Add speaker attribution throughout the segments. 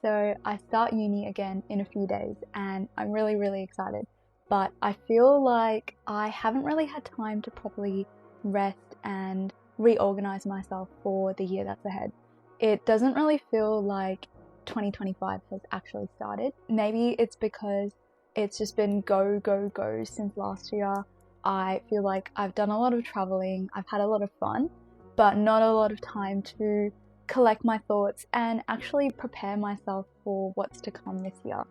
Speaker 1: So I start uni again in a few days and I'm really excited. But I feel like I haven't really had time to properly rest and reorganize myself for the year that's ahead. It doesn't really feel like 2025 has actually started. Maybe it's because it's just been go since last year. I feel like I've done a lot of traveling, I've had a lot of fun, but not a lot of time to collect my thoughts and actually prepare myself for what's to come this year.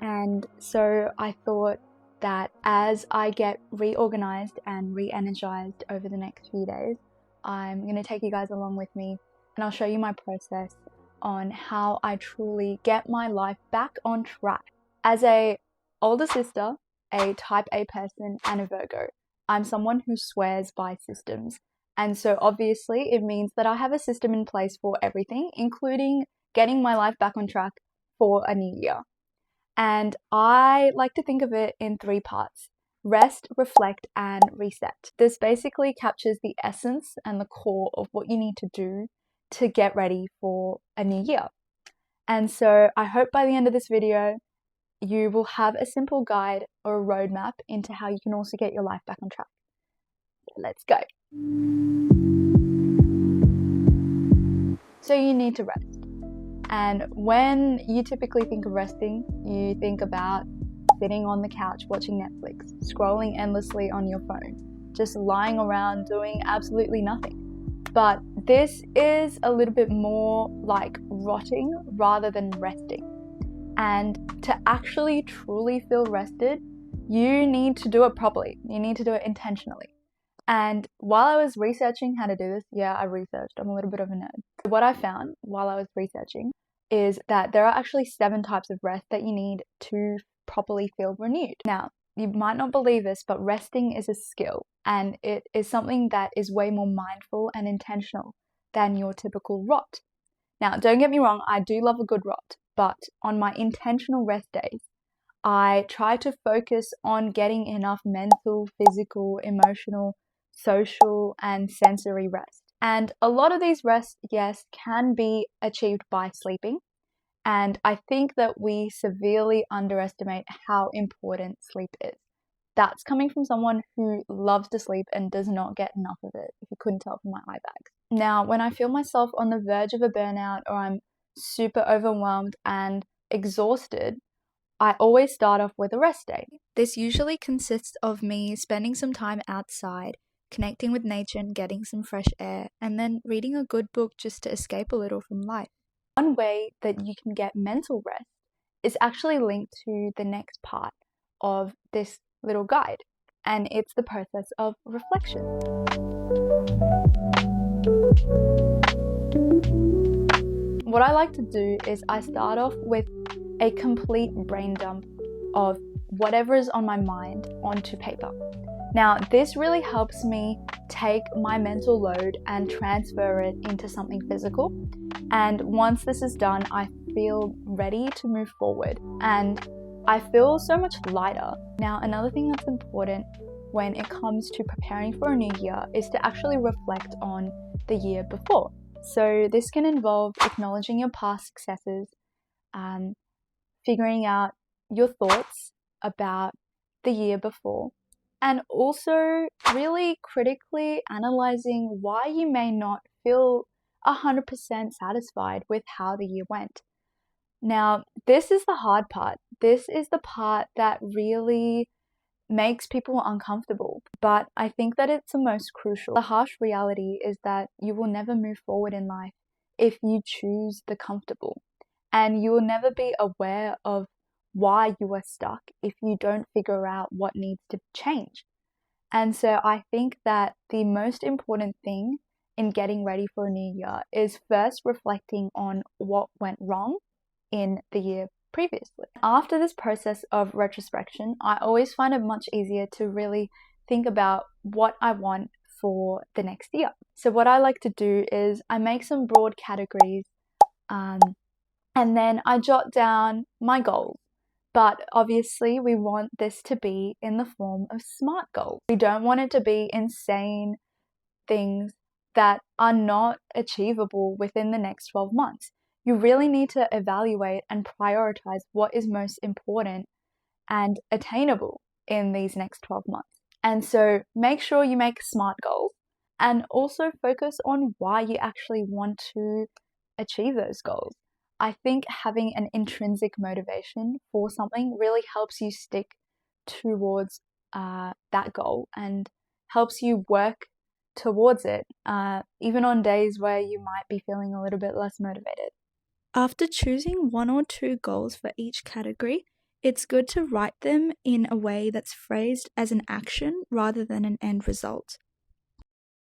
Speaker 1: And so I thought that as I get reorganized and re-energized over the next few days, I'm going to take you guys along with me and I'll show you my process on how I truly get my life back on track. As a older sister, a type A person and a Virgo, I'm someone who swears by systems. And so obviously it means that I have a system in place for everything, including getting my life back on track for a new year. And I like to think of it in 3 parts: rest, reflect, and reset. This basically captures the essence and the core of what you need to do to get ready for a new year. And so I hope by the end of this video, you will have a simple guide or a roadmap into how you can also get your life back on track. Let's go. So you need to rest. And when you typically think of resting, you think about sitting on the couch watching Netflix, scrolling endlessly on your phone, just lying around doing absolutely nothing. But this is a little bit more like rotting rather than resting. And to actually truly feel rested, you need to do it properly. You need to do it intentionally. And while I was researching how to do this, I researched. I'm a little bit of a nerd. What I found while I was researching is that there are actually 7 types of rest that you need to properly feel renewed. Now, you might not believe this, but resting is a skill, and it is something that is way more mindful and intentional than your typical rot. Now, don't get me wrong, I do love a good rot, but on my intentional rest days, I try to focus on getting enough mental, physical, emotional, social, and sensory rest. And a lot of these rests, yes, can be achieved by sleeping. And I think that we severely underestimate how important sleep is. That's coming from someone who loves to sleep and does not get enough of it, if you couldn't tell from my eye bags. Now, when I feel myself on the verge of a burnout or I'm super overwhelmed and exhausted, I always start off with a rest day. This usually consists of me spending some time outside, connecting with nature and getting some fresh air, and then reading a good book just to escape a little from life. One way that you can get mental rest is actually linked to the next part of this little guide, and it's the process of reflection. What I like to do is I start off with a complete brain dump of whatever is on my mind onto paper. Now, this really helps me take my mental load and transfer it into something physical. And once this is done, I feel ready to move forward and I feel so much lighter. Now, another thing that's important when it comes to preparing for a new year is to actually reflect on the year before. So this can involve acknowledging your past successes, figuring out your thoughts about the year before, and also really critically analyzing why you may not feel 100% satisfied with how the year went. Now, this is the hard part. This is the part that really makes people uncomfortable, but I think that it's the most crucial. The harsh reality is that you will never move forward in life if you choose the comfortable, and you will never be aware of why you are stuck if you don't figure out what needs to change. And so I think that the most important thing in getting ready for a new year is first reflecting on what went wrong in the year previously. After this process of retrospection, I always find it much easier to really think about what I want for the next year. So what I like to do is I make some broad categories and then I jot down my goals. But obviously we want this to be in the form of SMART goals. We don't want it to be insane things that are not achievable within the next 12 months. you really need to evaluate and prioritize what is most important and attainable in these next 12 months. And so make sure you make smart goals and also focus on why you actually want to achieve those goals. I think having an intrinsic motivation for something really helps you stick towards that goal and helps you work towards it, even on days where you might be feeling a little bit less motivated.
Speaker 2: After choosing 1 or 2 goals for each category, it's good to write them in a way that's phrased as an action rather than an end result.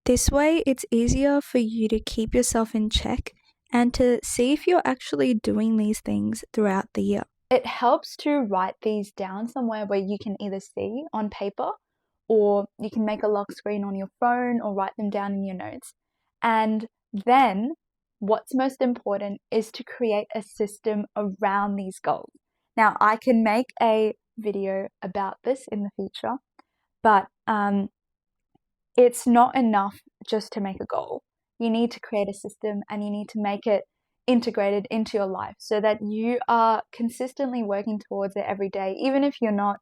Speaker 2: This way, it's easier for you to keep yourself in check and to see if you're actually doing these things throughout the year.
Speaker 1: It helps to write these down somewhere where you can either see on paper, or you can make a lock screen on your phone or write them down in your notes. And then what's most important is to create a system around these goals. Now, I can make a video about this in the future, but it's not enough just to make a goal. You need to create a system and you need to make it integrated into your life so that you are consistently working towards it every day, even if you're not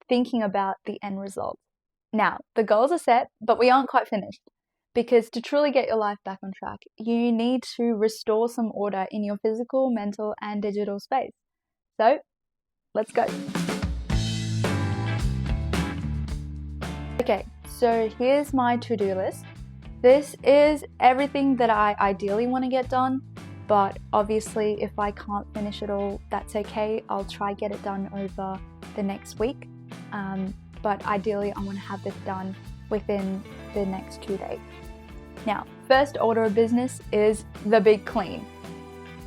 Speaker 1: thinking about the end result. Now, the goals are set, but we aren't quite finished, because to truly get your life back on track, you need to restore some order in your physical, mental, and digital space. So, let's go. Okay, so here's my to-do list. This is everything that I ideally want to get done, but obviously if I can't finish it all, that's okay. I'll try get it done over the next week. But ideally I want to have this done within the next 2 days. Now, first order of business is the big clean.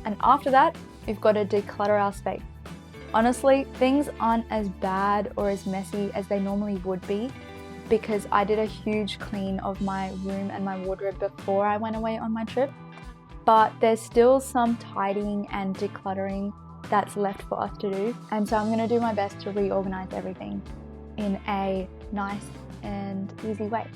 Speaker 1: And after that, we've got to declutter our space. Honestly, things aren't as bad or as messy as they normally would be, because I did a huge clean of my room and my wardrobe before I went away on my trip. But there's still some tidying and decluttering that's left for us to do. And so I'm going to do my best to reorganize everything in a nice and easy way.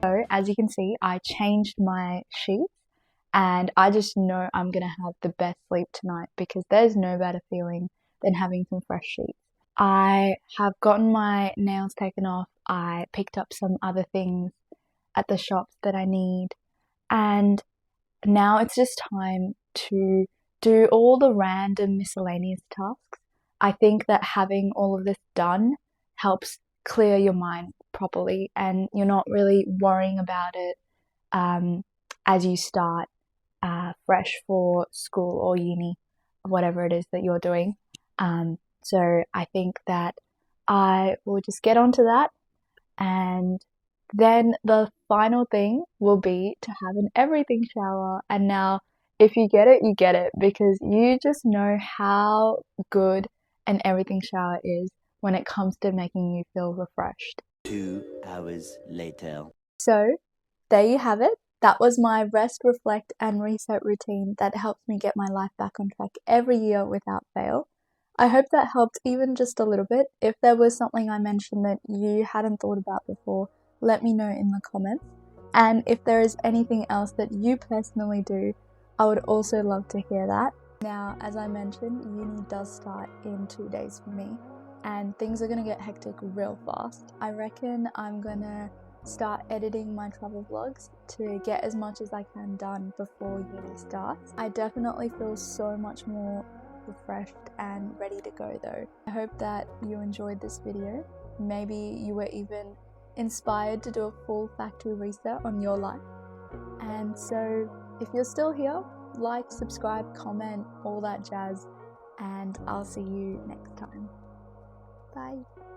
Speaker 1: So as you can see, I changed my sheets and I just know I'm going to have the best sleep tonight, because there's no better feeling than having some fresh sheets. I have gotten my nails taken off. I picked up some other things at the shops that I need, and now it's just time to do all the random miscellaneous tasks. I think that having all of this done helps clear your mind properly, and you're not really worrying about it as you start fresh for school or uni, whatever it is that you're doing. So I think that I will just get onto that, and then the final thing will be to have an everything shower. And now, if you get it, you get it, because you just know how good an everything shower is when it comes to making you feel refreshed.
Speaker 3: 2 hours later.
Speaker 1: So, there you have it. That was my rest, reflect, and reset routine that helps me get my life back on track every year without fail. I hope that helped even just a little bit. If there was something I mentioned that you hadn't thought about before, let me know in the comments. And if there is anything else that you personally do, I would also love to hear that. Now, as I mentioned, uni does start in 2 days for me, and things are going to get hectic real fast. I reckon I'm going to start editing my travel vlogs to get as much as I can done before uni starts. I definitely feel so much more refreshed and ready to go though. I hope that you enjoyed this video. Maybe you were even inspired to do a full factory reset on your life. And so if you're still here, like, subscribe, comment, all that jazz, and I'll see you next time. Bye.